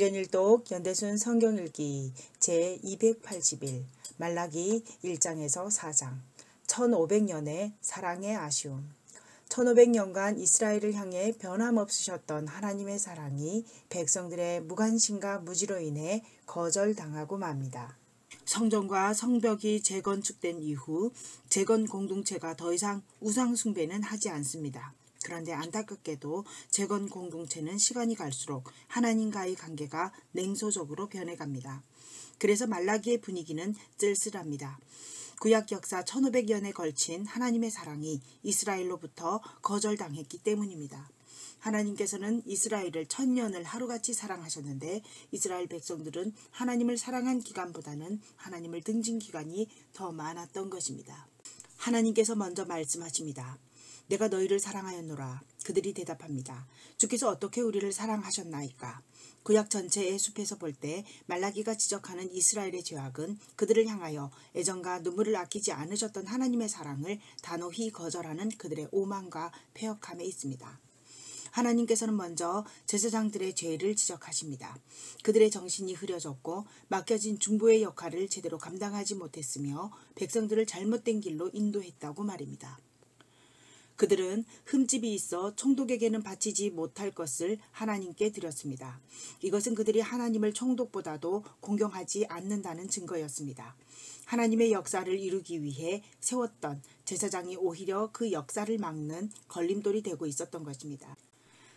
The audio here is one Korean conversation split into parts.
일견일독 연대순 성경읽기 제281 말라기 1장에서 4장 1500년의 사랑의 아쉬움. 1500년간 이스라엘을 향해 변함없으셨던 하나님의 사랑이 백성들의 무관심과 무지로 인해 거절당하고 맙니다. 성전과 성벽이 재건축된 이후 재건 공동체가 더 이상 우상 숭배는 하지 않습니다. 그런데 안타깝게도 재건 공동체는 시간이 갈수록 하나님과의 관계가 냉소적으로 변해갑니다. 그래서 말라기의 분위기는 쓸쓸합니다. 구약 역사 1500년에 걸친 하나님의 사랑이 이스라엘로부터 거절당했기 때문입니다. 하나님께서는 이스라엘을 1000년을 하루같이 사랑하셨는데 이스라엘 백성들은 하나님을 사랑한 기간보다는 하나님을 등진 기간이 더 많았던 것입니다. 하나님께서 먼저 말씀하십니다. 내가 너희를 사랑하였노라. 그들이 대답합니다. 주께서 어떻게 우리를 사랑하셨나이까? 구약 전체의 숲에서 볼 때 말라기가 지적하는 이스라엘의 죄악은 그들을 향하여 애정과 눈물을 아끼지 않으셨던 하나님의 사랑을 단호히 거절하는 그들의 오만과 패역함에 있습니다. 하나님께서는 먼저 제사장들의 죄를 지적하십니다. 그들의 정신이 흐려졌고 맡겨진 중보의 역할을 제대로 감당하지 못했으며 백성들을 잘못된 길로 인도했다고 말입니다. 그들은 흠집이 있어 총독에게는 바치지 못할 것을 하나님께 드렸습니다. 이것은 그들이 하나님을 총독보다도 공경하지 않는다는 증거였습니다. 하나님의 역사를 이루기 위해 세웠던 제사장이 오히려 그 역사를 막는 걸림돌이 되고 있었던 것입니다.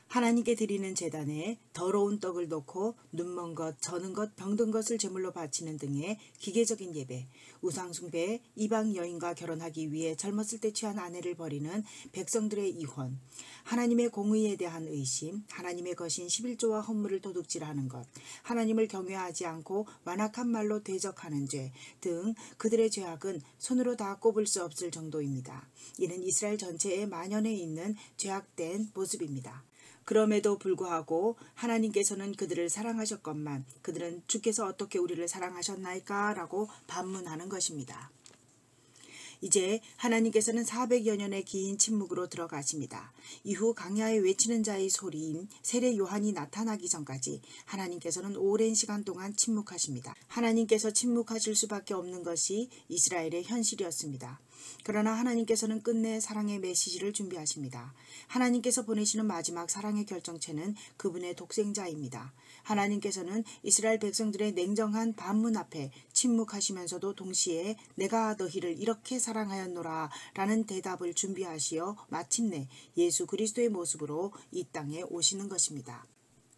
하나님께 드리는 제단에 더러운 떡을 넣고 눈먼 것, 저는 것, 병든 것을 제물로 바치는 등의 기계적인 예배, 우상숭배, 이방 여인과 결혼하기 위해 젊었을 때 취한 아내를 버리는 백성들의 이혼, 하나님의 공의에 대한 의심, 하나님의 거신 11조와 헌물을 도둑질하는 것, 하나님을 경외하지 않고 완악한 말로 대적하는 죄 등 그들의 죄악은 손으로 다 꼽을 수 없을 정도입니다. 이는 이스라엘 전체에 만연해 있는 죄악된 모습입니다. 그럼에도 불구하고 하나님께서는 그들을 사랑하셨건만 그들은 주께서 어떻게 우리를 사랑하셨나이까? 라고 반문하는 것입니다. 이제 하나님께서는 400여 년의 긴 침묵으로 들어가십니다. 이후 강야에 외치는 자의 소리인 세례 요한이 나타나기 전까지 하나님께서는 오랜 시간 동안 침묵하십니다. 하나님께서 침묵하실 수밖에 없는 것이 이스라엘의 현실이었습니다. 그러나 하나님께서는 끝내 사랑의 메시지를 준비하십니다. 하나님께서 보내시는 마지막 사랑의 결정체는 그분의 독생자입니다. 하나님께서는 이스라엘 백성들의 냉정한 반문 앞에 침묵하시면서도 동시에 내가 너희를 이렇게 사랑하였노라 라는 대답을 준비하시어 마침내 예수 그리스도의 모습으로 이 땅에 오시는 것입니다.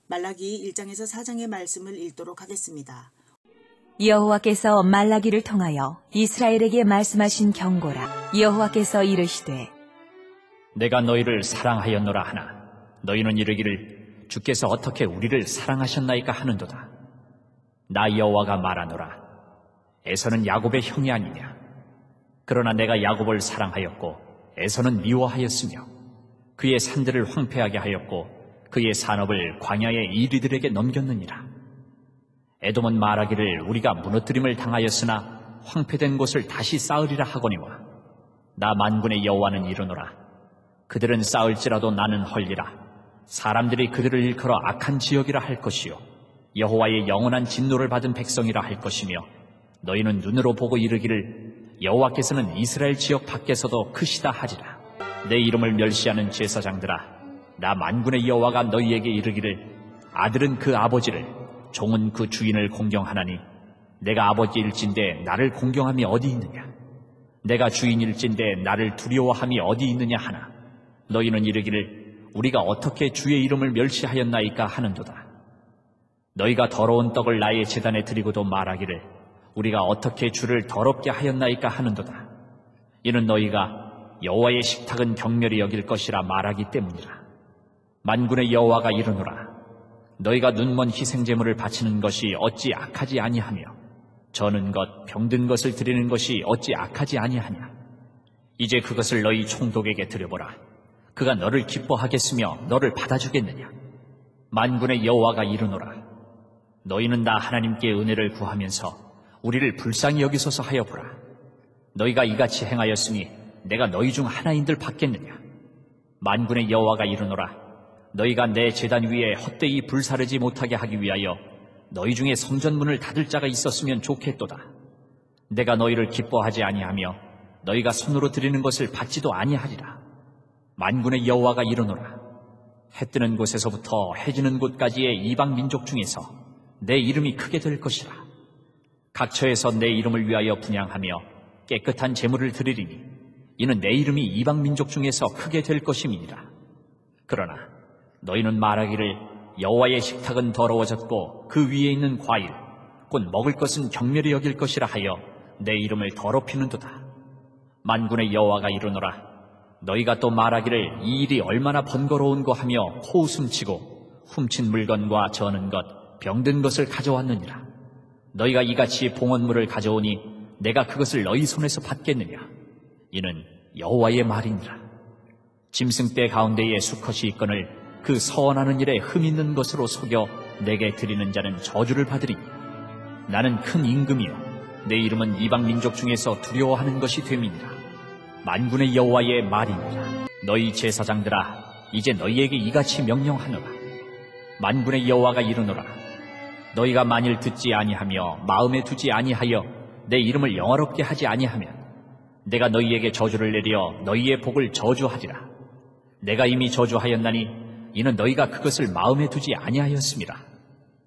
말라기 1장에서 4장의 말씀을 읽도록 하겠습니다. 여호와께서 말라기를 통하여 이스라엘에게 말씀하신 경고라. 여호와께서 이르시되 내가 너희를 사랑하였노라 하나 너희는 이르기를 주께서 어떻게 우리를 사랑하셨나이까 하는도다. 나 여호와가 말하노라. 에서는 야곱의 형이 아니냐. 그러나 내가 야곱을 사랑하였고 에서는 미워하였으며 그의 산들을 황폐하게 하였고 그의 산업을 광야의 이리들에게 넘겼느니라. 에돔은 말하기를 우리가 무너뜨림을 당하였으나 황폐된 곳을 다시 쌓으리라 하거니와 나 만군의 여호와는 이르노라. 그들은 쌓을지라도 나는 헐리라. 사람들이 그들을 일컬어 악한 지역이라 할 것이요 여호와의 영원한 진노를 받은 백성이라 할 것이며 너희는 눈으로 보고 이르기를 여호와께서는 이스라엘 지역 밖에서도 크시다 하리라. 내 이름을 멸시하는 제사장들아, 나 만군의 여호와가 너희에게 이르기를 아들은 그 아버지를 종은 그 주인을 공경하나니 내가 아버지일진데 나를 공경함이 어디 있느냐. 내가 주인일진데 나를 두려워함이 어디 있느냐 하나 너희는 이르기를 우리가 어떻게 주의 이름을 멸시하였나이까 하는도다. 너희가 더러운 떡을 나의 제단에 드리고도 말하기를 우리가 어떻게 주를 더럽게 하였나이까 하는도다. 이는 너희가 여호와의 식탁은 경멸히 여길 것이라 말하기 때문이라. 만군의 여호와가 이르노라. 너희가 눈먼 희생제물을 바치는 것이 어찌 악하지 아니하며 저는 것, 병든 것을 드리는 것이 어찌 악하지 아니하냐. 이제 그것을 너희 총독에게 드려보라. 그가 너를 기뻐하겠으며 너를 받아주겠느냐. 만군의 여호와가 이르노라. 너희는 나 하나님께 은혜를 구하면서 우리를 불쌍히 여기소서 하여 보라. 너희가 이같이 행하였으니 내가 너희 중 하나인들 받겠느냐. 만군의 여호와가 이르노라. 너희가 내 제단 위에 헛되이 불사르지 못하게 하기 위하여 너희 중에 성전 문을 닫을 자가 있었으면 좋겠도다. 내가 너희를 기뻐하지 아니하며 너희가 손으로 드리는 것을 받지도 아니하리라. 만군의 여호와가 이르노라. 해 뜨는 곳에서부터 해 지는 곳까지의 이방 민족 중에서 내 이름이 크게 될 것이라. 각처에서 내 이름을 위하여 분향하며 깨끗한 제물을 드리리니 이는 내 이름이 이방 민족 중에서 크게 될 것임이니라. 그러나 너희는 말하기를 여호와의 식탁은 더러워졌고 그 위에 있는 과일 곧 먹을 것은 경멸히 여길 것이라 하여 내 이름을 더럽히는도다. 만군의 여호와가 이르노라. 너희가 또 말하기를 이 일이 얼마나 번거로운고 하며 코웃음치고 훔친 물건과 저는 것, 병든 것을 가져왔느니라. 너희가 이같이 봉헌물을 가져오니 내가 그것을 너희 손에서 받겠느냐? 이는 여호와의 말이니라. 짐승떼 가운데에 수컷이 있거늘 그 서원하는 일에 흠 있는 것으로 속여 내게 드리는 자는 저주를 받으리니 나는 큰 임금이요 내 이름은 이방 민족 중에서 두려워하는 것이 됨이니라. 만군의 여호와의 말이니라. 너희 제사장들아, 이제 너희에게 이같이 명령하노라. 만군의 여호와가 이르노라. 너희가 만일 듣지 아니하며 마음에 두지 아니하여 내 이름을 영화롭게 하지 아니하면 내가 너희에게 저주를 내려 너희의 복을 저주하리라. 내가 이미 저주하였나니 이는 너희가 그것을 마음에 두지 아니하였습니다.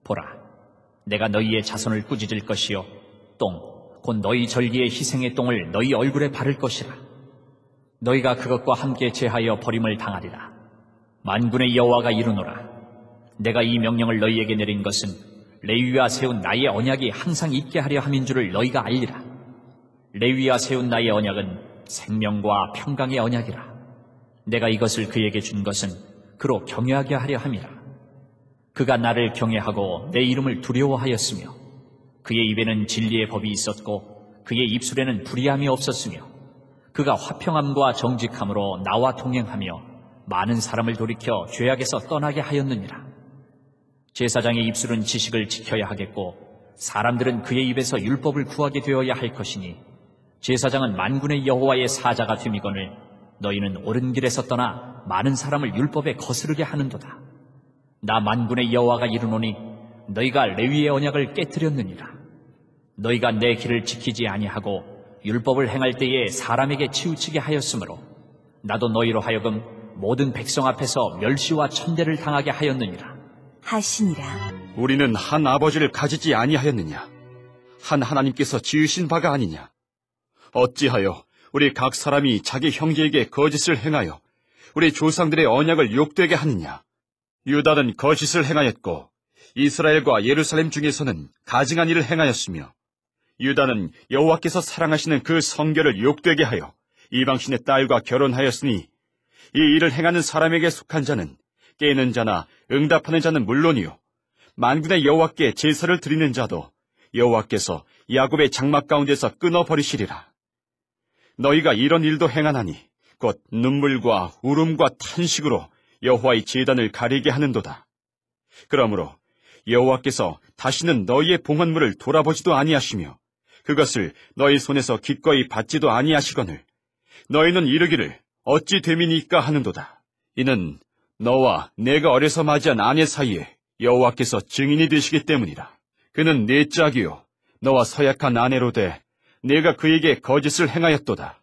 보라, 내가 너희의 자손을 꾸짖을 것이요 똥 곧 너희 절기의 희생의 똥을 너희 얼굴에 바를 것이라. 너희가 그것과 함께 제하여 버림을 당하리라. 만군의 여호와가 이르노라. 내가 이 명령을 너희에게 내린 것은 레위와 세운 나의 언약이 항상 있게 하려 함인 줄을 너희가 알리라. 레위와 세운 나의 언약은 생명과 평강의 언약이라. 내가 이것을 그에게 준 것은 그로 경외하게 하려 함이라. 그가 나를 경외하고 내 이름을 두려워하였으며 그의 입에는 진리의 법이 있었고 그의 입술에는 불의함이 없었으며 그가 화평함과 정직함으로 나와 동행하며 많은 사람을 돌이켜 죄악에서 떠나게 하였느니라. 제사장의 입술은 지식을 지켜야 하겠고 사람들은 그의 입에서 율법을 구하게 되어야 할 것이니 제사장은 만군의 여호와의 사자가 됨이거늘 너희는 옳은 길에서 떠나 많은 사람을 율법에 거스르게 하는도다. 나 만군의 여호와가 이르노니 너희가 레위의 언약을 깨뜨렸느니라. 너희가 내 길을 지키지 아니하고 율법을 행할 때에 사람에게 치우치게 하였으므로 나도 너희로 하여금 모든 백성 앞에서 멸시와 천대를 당하게 하였느니라. 하시니라. 우리는 한 아버지를 가지지 아니하였느냐? 한 하나님께서 지으신 바가 아니냐? 어찌하여 우리 각 사람이 자기 형제에게 거짓을 행하여 우리 조상들의 언약을 욕되게 하느냐? 유다는 거짓을 행하였고 이스라엘과 예루살렘 중에서는 가증한 일을 행하였으며 유다는 여호와께서 사랑하시는 그 성결을 욕되게 하여 이방신의 딸과 결혼하였으니 이 일을 행하는 사람에게 속한 자는 깨는 자나 응답하는 자는 물론이요 만군의 여호와께 제사를 드리는 자도 여호와께서 야곱의 장막 가운데서 끊어버리시리라. 너희가 이런 일도 행하나니 곧 눈물과 울음과 탄식으로 여호와의 제단을 가리게 하는도다. 그러므로 여호와께서 다시는 너희의 봉헌물을 돌아보지도 아니하시며 그것을 너희 손에서 기꺼이 받지도 아니하시거늘 너희는 이르기를 어찌 됨이니까 하는도다. 이는 너와 내가 어려서 맞이한 아내 사이에 여호와께서 증인이 되시기 때문이라. 그는 내 짝이요 너와 서약한 아내로 돼 내가 그에게 거짓을 행하였도다.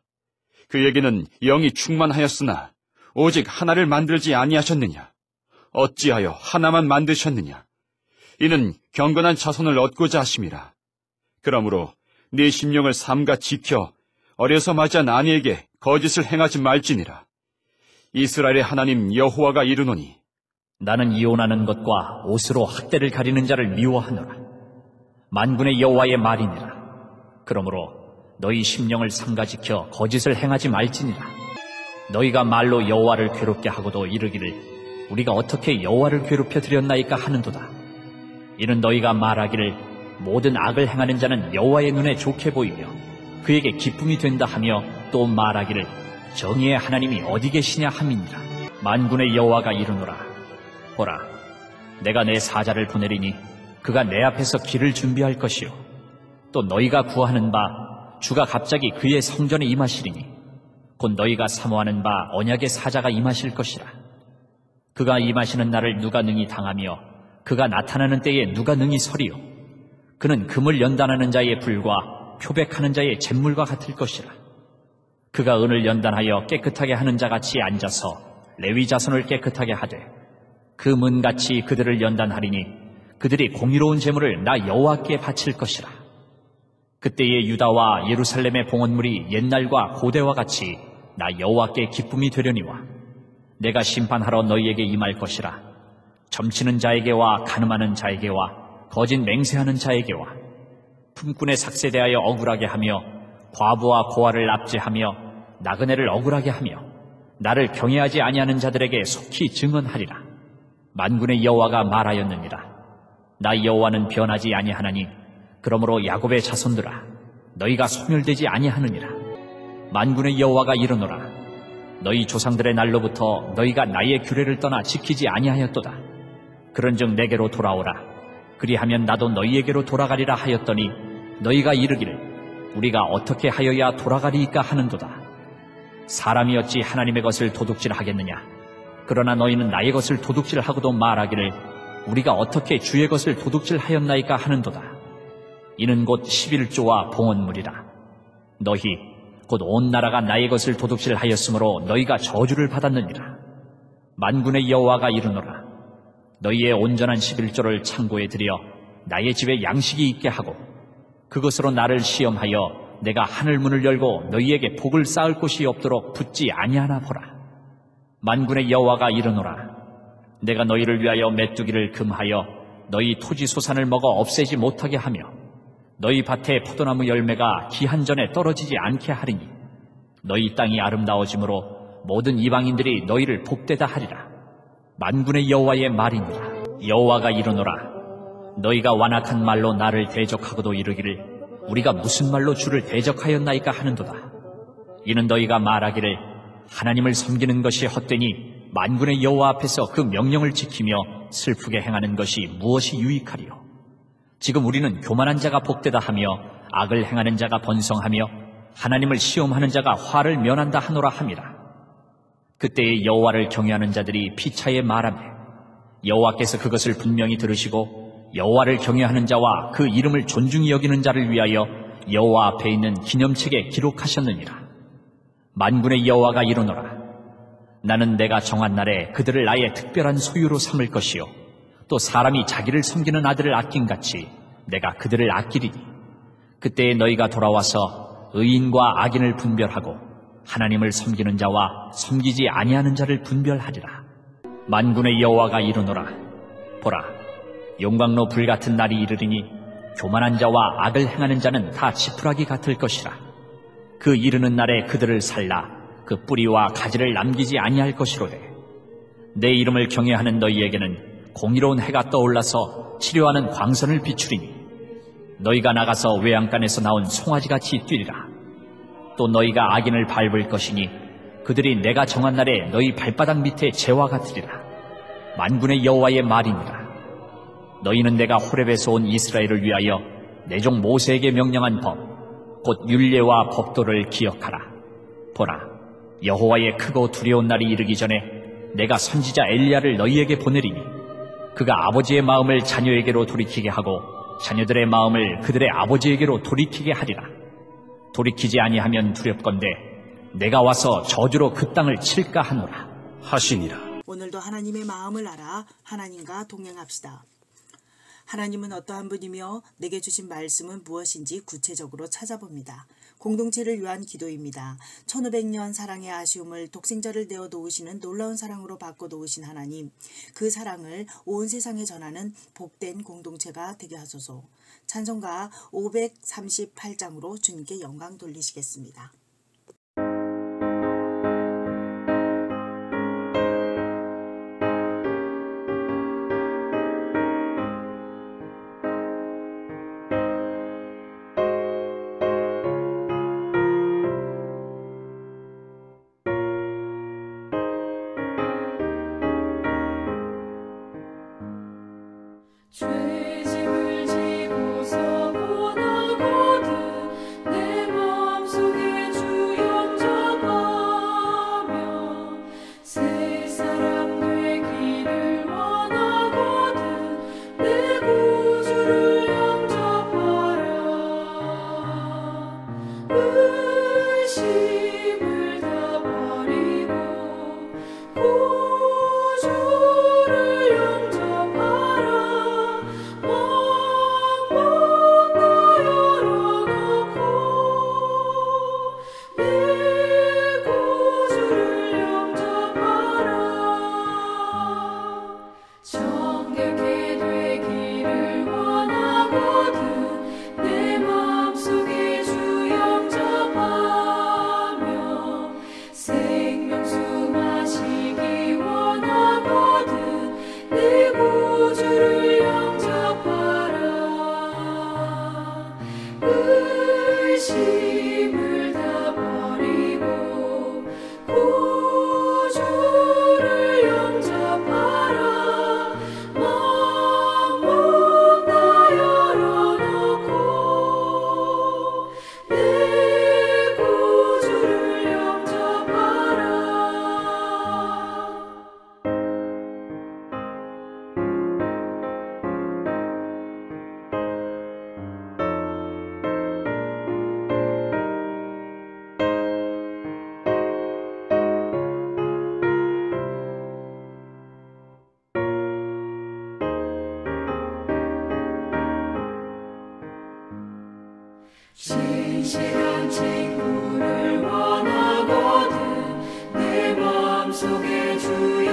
그에게는 영이 충만하였으나 오직 하나를 만들지 아니하셨느냐? 어찌하여 하나만 만드셨느냐? 이는 경건한 자손을 얻고자 하심이라. 그러므로 네 심령을 삼가 지켜 어려서 맞이한 아내에게 거짓을 행하지 말지니라. 이스라엘의 하나님 여호와가 이르노니 나는 이혼하는 것과 옷으로 학대를 가리는 자를 미워하노라. 만군의 여호와의 말이니라. 그러므로 너희 심령을 삼가지켜 거짓을 행하지 말지니라. 너희가 말로 여호와를 괴롭게 하고도 이르기를 우리가 어떻게 여호와를 괴롭혀 드렸나이까 하는도다. 이는 너희가 말하기를 모든 악을 행하는 자는 여호와의 눈에 좋게 보이며 그에게 기쁨이 된다 하며 또 말하기를 정의의 하나님이 어디 계시냐 함이니라. 만군의 여호와가 이르노라. 보라, 내가 내 사자를 보내리니 그가 내 앞에서 길을 준비할 것이요 또 너희가 구하는 바 주가 갑자기 그의 성전에 임하시리니 곧 너희가 사모하는 바 언약의 사자가 임하실 것이라. 그가 임하시는 날을 누가 능히 당하며 그가 나타나는 때에 누가 능히 서리요? 그는 금을 연단하는 자의 불과 표백하는 자의 잿물과 같을 것이라. 그가 은을 연단하여 깨끗하게 하는 자같이 앉아서 레위 자손을 깨끗하게 하되 그 문같이 그들을 연단하리니 그들이 공의로운 제물을 나 여호와께 바칠 것이라. 그때의 유다와 예루살렘의 봉헌물이 옛날과 고대와 같이 나 여호와께 기쁨이 되려니와 내가 심판하러 너희에게 임할 것이라. 점치는 자에게와 간음하는 자에게와 거짓 맹세하는 자에게와 품꾼의 삭세 대하여 억울하게 하며 과부와 고아를 납제하며 나그네를 억울하게 하며 나를 경외하지 아니하는 자들에게 속히 증언하리라. 만군의 여호와가 말하였느니라. 나 여호와는 변하지 아니하나니 그러므로 야곱의 자손들아 너희가 소멸되지 아니하느니라. 만군의 여호와가 이르노라. 너희 조상들의 날로부터 너희가 나의 규례를 떠나 지키지 아니하였도다. 그런즉 내게로 돌아오라. 그리하면 나도 너희에게로 돌아가리라 하였더니 너희가 이르기를 우리가 어떻게 하여야 돌아가리이까 하는도다. 사람이 어찌 하나님의 것을 도둑질하겠느냐. 그러나 너희는 나의 것을 도둑질하고도 말하기를 우리가 어떻게 주의 것을 도둑질하였나이까 하는도다. 이는 곧 11조와 봉헌물이라. 너희 곧 온 나라가 나의 것을 도둑질하였으므로 너희가 저주를 받았느니라. 만군의 여호와가 이르노라. 너희의 온전한 11조를 창고에 들여 나의 집에 양식이 있게 하고 그것으로 나를 시험하여 내가 하늘문을 열고 너희에게 복을 쌓을 곳이 없도록 붙지 아니하나 보라. 만군의 여호와가 이르노라. 내가 너희를 위하여 메뚜기를 금하여 너희 토지 소산을 먹어 없애지 못하게 하며 너희 밭에 포도나무 열매가 기한 전에 떨어지지 않게 하리니 너희 땅이 아름다워지므로 모든 이방인들이 너희를 복되다 하리라. 만군의 여호와의 말이니라. 여호와가 이르노라. 너희가 완악한 말로 나를 대적하고도 이르기를 우리가 무슨 말로 주를 대적하였나이까 하는도다. 이는 너희가 말하기를 하나님을 섬기는 것이 헛되니 만군의 여호와 앞에서 그 명령을 지키며 슬프게 행하는 것이 무엇이 유익하리요. 지금 우리는 교만한 자가 복되다 하며 악을 행하는 자가 번성하며 하나님을 시험하는 자가 화를 면한다 하노라 함이라. 그때의 여호와를 경외하는 자들이 피차에 말하며 여호와께서 그것을 분명히 들으시고 여호와를 경외하는 자와 그 이름을 존중히 여기는 자를 위하여 여호와 앞에 있는 기념책에 기록하셨느니라. 만군의 여호와가 이르노라. 나는 내가 정한 날에 그들을 나의 특별한 소유로 삼을 것이요 또 사람이 자기를 섬기는 아들을 아낀같이 내가 그들을 아끼리니 그때에 너희가 돌아와서 의인과 악인을 분별하고 하나님을 섬기는 자와 섬기지 아니하는 자를 분별하리라. 만군의 여호와가 이르노라. 보라, 용광로 불같은 날이 이르리니 교만한 자와 악을 행하는 자는 다 지푸라기 같을 것이라. 그 이르는 날에 그들을 살라 그 뿌리와 가지를 남기지 아니할 것이로되 내 이름을 경외하는 너희에게는 공의로운 해가 떠올라서 치료하는 광선을 비추리니 너희가 나가서 외양간에서 나온 송아지같이 뛰리라. 또 너희가 악인을 밟을 것이니 그들이 내가 정한 날에 너희 발바닥 밑에 재와 같으리라. 만군의 여호와의 말이니라. 너희는 내가 호렙에서 온 이스라엘을 위하여 내 종 모세에게 명령한 법, 곧 율례와 법도를 기억하라. 보라, 여호와의 크고 두려운 날이 이르기 전에 내가 선지자 엘리야를 너희에게 보내리니 그가 아버지의 마음을 자녀에게로 돌이키게 하고 자녀들의 마음을 그들의 아버지에게로 돌이키게 하리라. 돌이키지 아니하면 두렵건대 내가 와서 저주로 그 땅을 칠까 하노라 하시니라. 오늘도 하나님의 마음을 알아 하나님과 동행합시다. 하나님은 어떠한 분이며 내게 주신 말씀은 무엇인지 구체적으로 찾아봅니다. 공동체를 위한 기도입니다. 1500년 사랑의 아쉬움을 독생자를 내어 놓으시는 놀라운 사랑으로 바꿔 놓으신 하나님, 그 사랑을 온 세상에 전하는 복된 공동체가 되게 하소서. 찬송가 538장으로 주님께 영광 돌리시겠습니다. 죄짐을 지고서 원하거든 내 마음속에 신실한 친구를 원하거든 내 마음속에 주여